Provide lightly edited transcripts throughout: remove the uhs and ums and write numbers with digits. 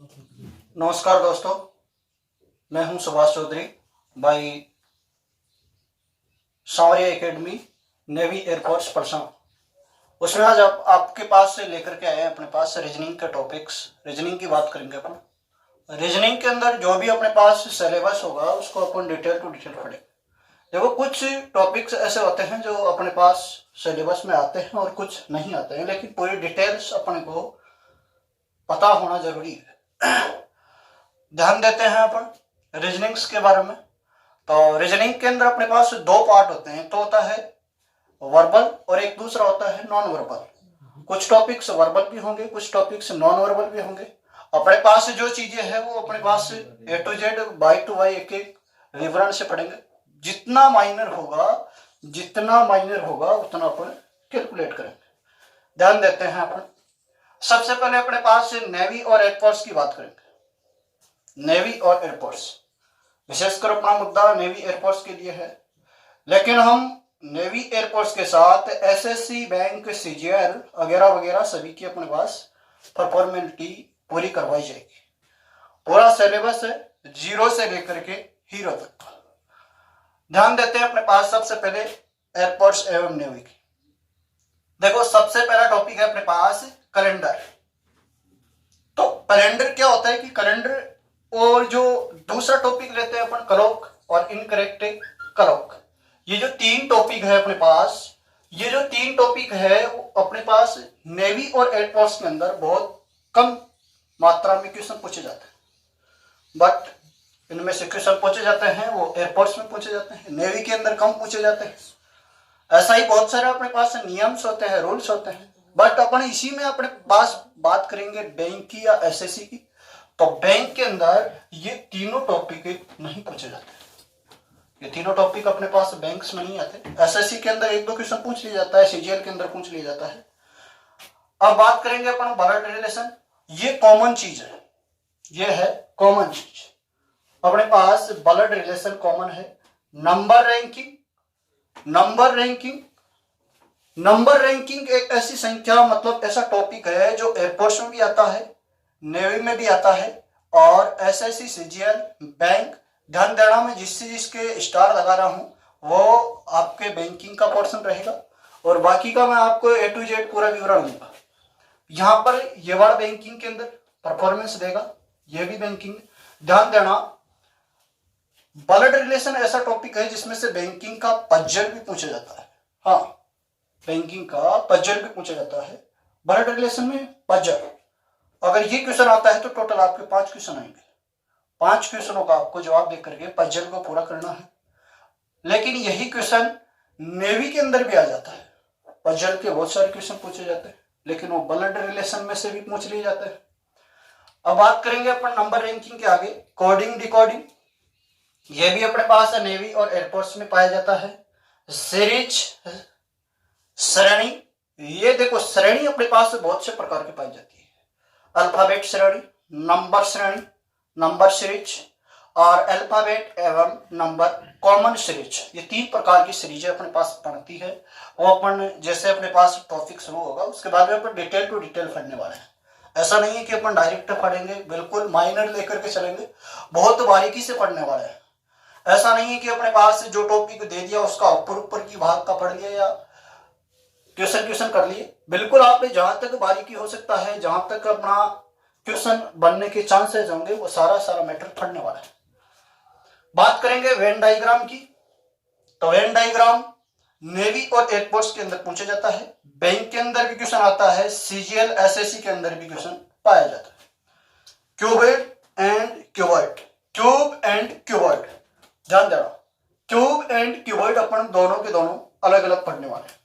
नमस्कार दोस्तों, मैं हूं Subhash Chaudhary by Sanwariya Academy navy air force Parsa. उसमें आज आपके पास से लेकर के आए हैं अपने पास रीजनिंग के टॉपिक्स। रीजनिंग की बात करेंगे अपन। रीजनिंग के अंदर जो भी अपने पास सिलेबस होगा उसको अपन डिटेल टू डिटेल पढ़ेंगे। देखो, कुछ टॉपिक्स ऐसे होते हैं जो अपने पास सिलेबस में आते हैं और कुछ नहीं आते हैं, लेकिन पूरी डिटेल्स अपने को पता होना जरूरी है। ध्यान देते हैं अपन रीजनिंग्स के बारे में। तो रीजनिंग के अंदर अपने पास दो पार्ट होते हैं, तो होता है वर्बल और एक दूसरा होता है नॉन वर्बल। कुछ टॉपिक्स वर्बल भी होंगे, कुछ टॉपिक्स नॉन वर्बल भी होंगे। अपने पास जो चीजें हैं वो अपने पास ए टू जेड बाई टू बाई एक एक विवरण से पढ़ेंगे। जितना माइनर होगा उतना अपन कैलकुलेट करेंगे। ध्यान देते हैं अपन। सबसे पहले अपने पास नेवी और एयरफोर्स की बात करेंगे। नेवी और एयरफोर्स, विशेषकर अपना मुद्दा नेवी एयरफोर्स के लिए है, लेकिन हम नेवी एयरफोर्स के साथ एसएससी, बैंक, सीजीएल वगैरह वगैरह सभी की अपने पास परफॉर्मेलिटी पूरी करवाई जाएगी। पूरा सिलेबस है, 0 से लेकर के हीरो तक। ध्यान देते हैं अपने पास सबसे पहले एयरफोर्स एवं नेवी की। देखो, सबसे पहला टॉपिक है अपने पास कैलेंडर। तो कैलेंडर क्या होता है कि कैलेंडर और जो दूसरा टॉपिक लेते हैं अपन क्लॉक और इनकरेक्ट क्लॉक। ये जो तीन टॉपिक है अपने पास, ये जो तीन टॉपिक है वो अपने पास नेवी और एयरफोर्स के अंदर बहुत कम मात्रा में क्वेश्चन पूछे जाते हैं। बट इनमें से क्वेश्चन पूछे जाते हैं वो एयरफोर्स में पूछे जाते हैं, नेवी के अंदर कम पूछे जाते हैं। ऐसा ही बहुत सारे अपने पास नियम्स होते हैं, रूल्स होते हैं। बट अपन इसी में अपने पास बात करेंगे बैंक की या एसएससी की। तो बैंक के अंदर ये तीनों टॉपिक नहीं पूछे जाते। ये तीनों टॉपिक अपने पास बैंक्स में नहीं आते। एसएससी के अंदर एक दो क्वेश्चन पूछ लिया जाता है, सीजीएल के अंदर पूछ लिया जाता है। अब बात करेंगे अपन ब्लड रिलेशन। ये कॉमन चीज है, ये है कॉमन चीज। अपने पास ब्लड रिलेशन कॉमन है। नंबर रैंकिंग एक ऐसी संख्या, मतलब ऐसा टॉपिक है जो एयरफोर्स में भी आता है, नेवी में भी आता है और एसएससी, सीजीएल, बैंक। ध्यान देना, मैं जिसके स्टार लगा रहा हूं वो आपके बैंकिंग का पोर्शन रहेगा और बाकी का मैं आपको ए टू जेड पूरा विवरण दूंगा। यहां पर ये वाला बैंकिंग के अंदर परफॉर्मेंस देगा, ये भी बैंकिंग। ध्यान देना, ब्लड रिलेशन ऐसा टॉपिक है जिसमें से बैंकिंग का पजल भी पूछा जाता है। हाँ, बैंकिंग का पजल भी पूछा जाता है। ब्लड रिलेशन में पजल, अगर ये क्वेश्चन आता है तो टोटल आपके 5 क्वेश्चन आएंगे। 5 क्वेश्चनों का आपको जवाब देकर के पजल को पूरा करना है। लेकिन यही क्वेश्चन नेवी के अंदर भी आ जाता है। पजल के बहुत सारे क्वेश्चन पूछे जाते हैं, लेकिन वो ब्लड रिलेशन में से भी पूछ लिए जाते हैं। अब बात करेंगे अपन नंबर रैंकिंग के आगे, कोडिंग डिकोडिंग। ये भी अपने पास नेवी और एयरफोर्स में पाया जाता है। सीरीज, श्रेणी। ये देखो, श्रेणी अपने पास बहुत से प्रकार की पाई जाती है। अल्फाबेट श्रेणी, नंबर श्रेणी, नंबर सीरीज और अल्फाबेट एवं नंबर कॉमन सीरीज। ये 3 प्रकार की सीरीजें अपने पास पढ़ती है। वो अपन जैसे अपने पास टॉपिक शुरू होगा उसके बाद में अपन डिटेल टू डिटेल पढ़ने वाले हैं। ऐसा नहीं है कि अपन डायरेक्ट पढ़ेंगे, बिल्कुल माइनर लेकर के चलेंगे, बहुत बारीकी से पढ़ने वाले हैं। ऐसा नहीं है कि अपने पास जो टॉपिक दे दिया उसका ऊपर की भाग का पढ़ लिया या क्वेश्चन कर लिए। बिल्कुल आपने जहां तक बारीकी हो सकता है, जहां तक अपना क्वेश्चन बनने के चांसेस होंगे, वो सारा मैटर पढ़ने वाला है। बात करेंगे वेन डायग्राम की। तो वेन डायग्राम नेवी और एयरफोर्स के अंदर पूछा जाता है, बैंक के अंदर भी क्वेश्चन आता है, सीजीएल, एसएससी के अंदर भी क्वेश्चन पाया जाता है। Cuboid and cuboid, cube and cuboid. ध्यान देना, क्यूब एंड क्यूबॉइड अपन दोनों के दोनों अलग अलग पढ़ने वाले हैं।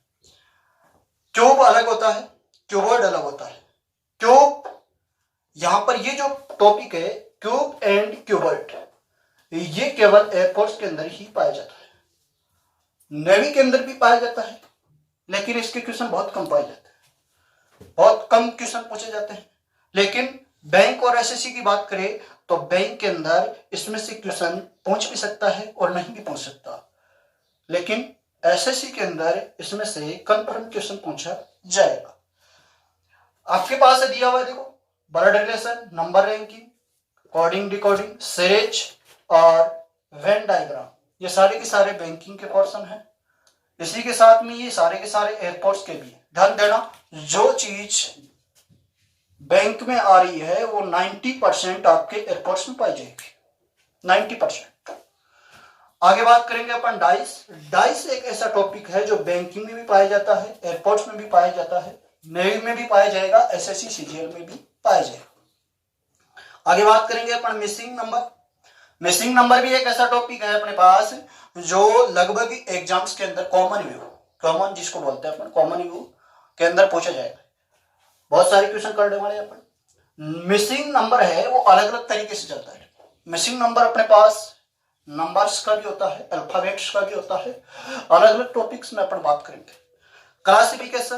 क्यूब अलग होता है, क्यूबॉइड अलग होता है। क्यूब, यहां पर ये जो टॉपिक है क्यूब एंड क्यूबॉइड, ये केवल एयरफोर्स के अंदर ही पाया जाता है। नेवी के अंदर भी पाया जाता है, लेकिन इसके क्वेश्चन बहुत कम पाए जाते हैं, बहुत कम क्वेश्चन पूछे जाते हैं। लेकिन बैंक और एसएससी की बात करें तो बैंक के अंदर इसमें से क्वेश्चन पूछ भी सकता है और नहीं भी पूछ सकता, लेकिन एसएससी के अंदर इसमें से कंफर्म क्वेश्चन पूछा जाएगा। आपके पास दिया हुआ है, देखो blood relation, number ranking, coding decoding, series और वेन डायग्राम, ये सारे के सारे बैंकिंग के पोर्शन हैं। इसी के साथ में ये सारे के सारे एयरपोर्ट्स के भी। ध्यान देना, जो चीज बैंक में आ रही है वो 90% आपके एयरपोर्ट्स में पाई जाएगी, 90%। आगे बात करेंगे अपन डाइस। डाइस एक ऐसा टॉपिक है जो बैंकिंग में भी पाया जाता है, एयरपोर्ट्स में भी पाया जाता है, नेवी में भी पाया जाएगा, एसएससी सीजीएल में भी पाया जाएगा। आगे बात करेंगे अपन मिसिंग नंबर। मिसिंग नंबर भी एक ऐसा टॉपिक है अपने पास जो लगभग एग्जाम्स के अंदर कॉमन जिसको बोलते हैं अपन, कॉमन व्यू के अंदर पूछा जाएगा। बहुत सारे क्वेश्चन करने वाले अपन। मिसिंग नंबर है वो अलग अलग तरीके से चलता है। मिसिंग नंबर अपने पास नंबर्स का भी होता है, अल्फाबेट्स का भी होता है, अलग अलग टॉपिक्स में अपन बात करेंगे। क्लासिफिकेशन,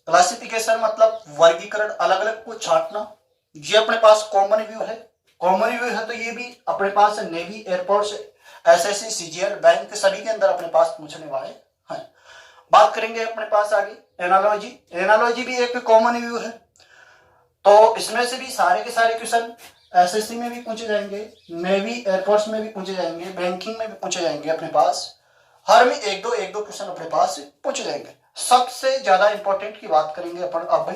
क्लासिफिकेशन मतलब वर्गीकरण, अलग अलग को छांटना, ये अपने पास कॉमन व्यू है। कॉमन व्यू है तो ये भी अपने पास navy, airports, SSC, CGL, bank सभी के अंदर अपने पास पूछने वाले हैं। बात करेंगे अपने पास आगे एनालॉजी। एनालॉजी भी एक कॉमन व्यू है, तो इसमें से भी सारे के सारे क्वेश्चन एसएससी में भी पूछे जाएंगे, नेवी एयरफोर्स में भी पूछे जाएंगे, बैंकिंग में भी पूछे जाएंगे। अपने पास हर में एक दो क्वेश्चन अपने पास पूछे जाएंगे। सबसे ज्यादा इंपॉर्टेंट की बात करेंगे अपन अब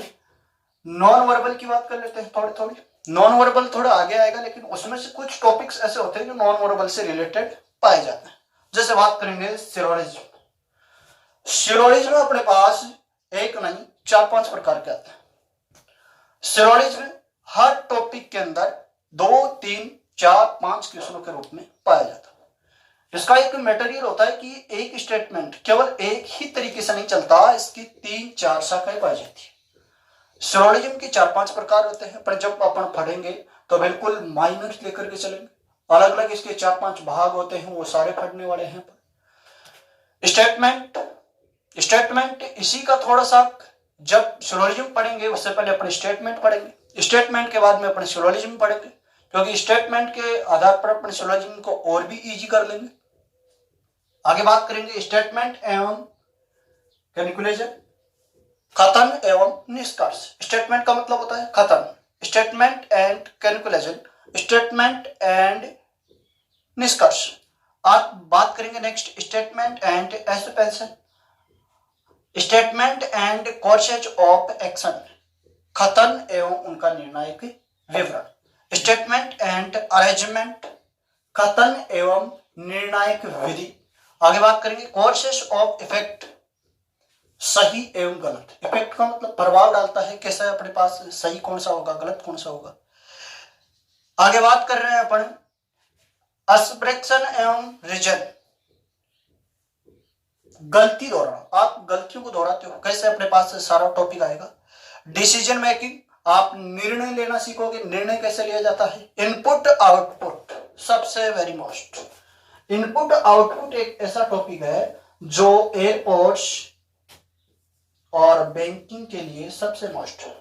नॉन वर्बल की बात कर लेते हैं थोड़ी। नॉन वर्बल थोड़ा आगे आएगा, लेकिन उसमें से कुछ टॉपिक्स ऐसे होते हैं जो नॉन वर्बल से रिलेटेड पाए जाते हैं। जैसे बात करेंगे सिलोजिज्म। सिलोजिज्म अपने पास एक नहीं 4-5 प्रकार के आते हैं। सिलोजिज्म हर टॉपिक के अंदर 2, 3, 4, 5 क्वेश्चनों के रूप में पाया जाता है। इसका एक मटेरियल होता है कि एक स्टेटमेंट केवल एक ही तरीके से नहीं चलता, इसकी 3-4 शाखाएं पाई जाती है। सिलोजिज्म के 4-5 प्रकार होते हैं, पर जब अपन पढ़ेंगे तो बिल्कुल माइनर लेकर के चलेंगे। अलग अलग इसके 4-5 भाग होते हैं, वो सारे पढ़ने वाले हैं। स्टेटमेंट इसी का थोड़ा सा, जब सिलोजिज्म पढ़ेंगे उससे पहले अपने स्टेटमेंट पढ़ेंगे, स्टेटमेंट के बाद में अपने सिलोजिज्म पढ़ेंगे, क्योंकि स्टेटमेंट के आधार पर अपने सिलोजिज्म को और भी इजी कर लेंगे। आगे बात करेंगे स्टेटमेंट एवं कैलकुलेशन, कथन एवं निष्कर्ष। स्टेटमेंट का मतलब होता है कथन, statement and calculation, statement and निष्कर्ष। आप बात करेंगे next statement and expansion, statement and courses of action, कथन एवं उनका निर्णायक विवरण, स्टेटमेंट एंड अरेंजमेंट, कथन एवं निर्णायक विधि। आगे बात करेंगे कोर्सेज ऑफ इफेक्ट, सही एवं गलत। इफेक्ट का मतलब प्रभाव डालता है, कैसा है अपने पास, सही कौन सा होगा, गलत कौन सा होगा। आगे बात कर रहे हैं अपन सब्ट्रैक्शन एवं रीजन, गलती दोहराना। आप गलतियों को दोहराते हो, कैसे अपने पास सारा टॉपिक आएगा। डिसीजन मेकिंग, आप निर्णय लेना सीखोगे, निर्णय कैसे लिया जाता है। इनपुट आउटपुट, सबसे वेरी मोस्ट। इनपुट आउटपुट एक ऐसा टॉपिक है जो एयरपोर्ट्स और बैंकिंग के लिए सबसे मोस्ट है,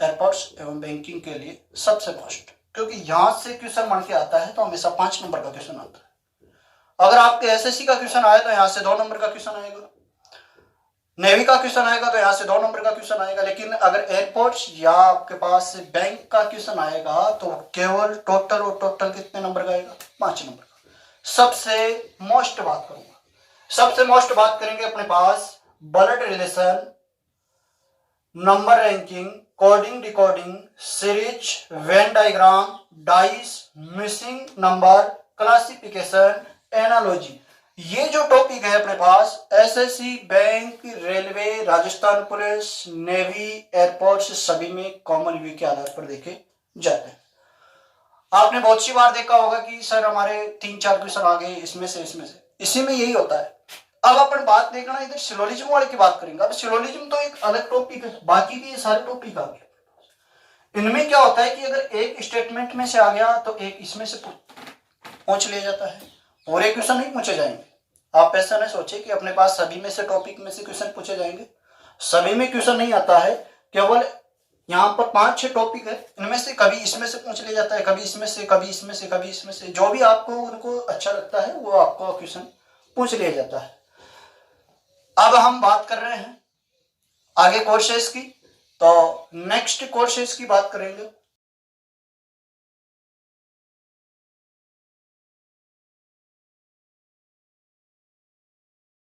एयरपोर्ट्स एवं बैंकिंग के लिए सबसे मोस्ट, क्योंकि यहां से क्वेश्चन बन के आता है तो हमेशा 5 नंबर का क्वेश्चन आता है। अगर आपके एसएससी का क्वेश्चन आया तो यहां से 2 नंबर का क्वेश्चन आएगा, नेवी का क्वेश्चन आएगा तो यहां से 2 नंबर का क्वेश्चन आएगा। लेकिन अगर एयरपोर्ट्स या आपके पास बैंक का क्वेश्चन आएगा तो केवल टोटल और टोटल कितने नंबर का आएगा, 5 नंबर का। सबसे मोस्ट बात करूंगा, सबसे मोस्ट बात करेंगे अपने पास blood relation, number ranking, coding decoding, series, Venn diagram, dice, missing number, classification, analogy. ये जो टॉपिक है अपने पास SSC, bank, railway, Rajasthan police, navy, airports सभी में कॉमन व्यू के आधार पर देखे जाते हैं। आपने बहुत सी बार देखा होगा कि सर हमारे 3-4 क्वेश्चन आ गए इसमें से, इसी में यही होता है। अब अपन बात देखना इधर सिलोजिज्म वाले की बात करेंगे। अब सिलोजिज्म तो एक अलग टॉपिक है, बाकी भी ये सारे टॉपिक आ गए। इनमें क्या होता है कि अगर एक स्टेटमेंट में से आ गया तो एक इसमें से पूछ लिया जाता है, पूरे क्वेश्चन नहीं पूछे जाएंगे। आप ऐसा नहीं सोचे कि अपने पास सभी में से टॉपिक में से क्वेश्चन पूछे जाएंगे, सभी में क्वेश्चन नहीं आता है। केवल यहाँ पर 5-6 टॉपिक है, इनमें से कभी इसमें से पूछ लिया जाता है, कभी इसमें से, कभी इसमें से, कभी इसमें से, जो भी आपको उनको अच्छा लगता है वो आपको क्वेश्चन पूछ लिया जाता है। अब हम बात कर रहे हैं आगे कोर्सेज की। तो नेक्स्ट कोर्सेज की बात करेंगे।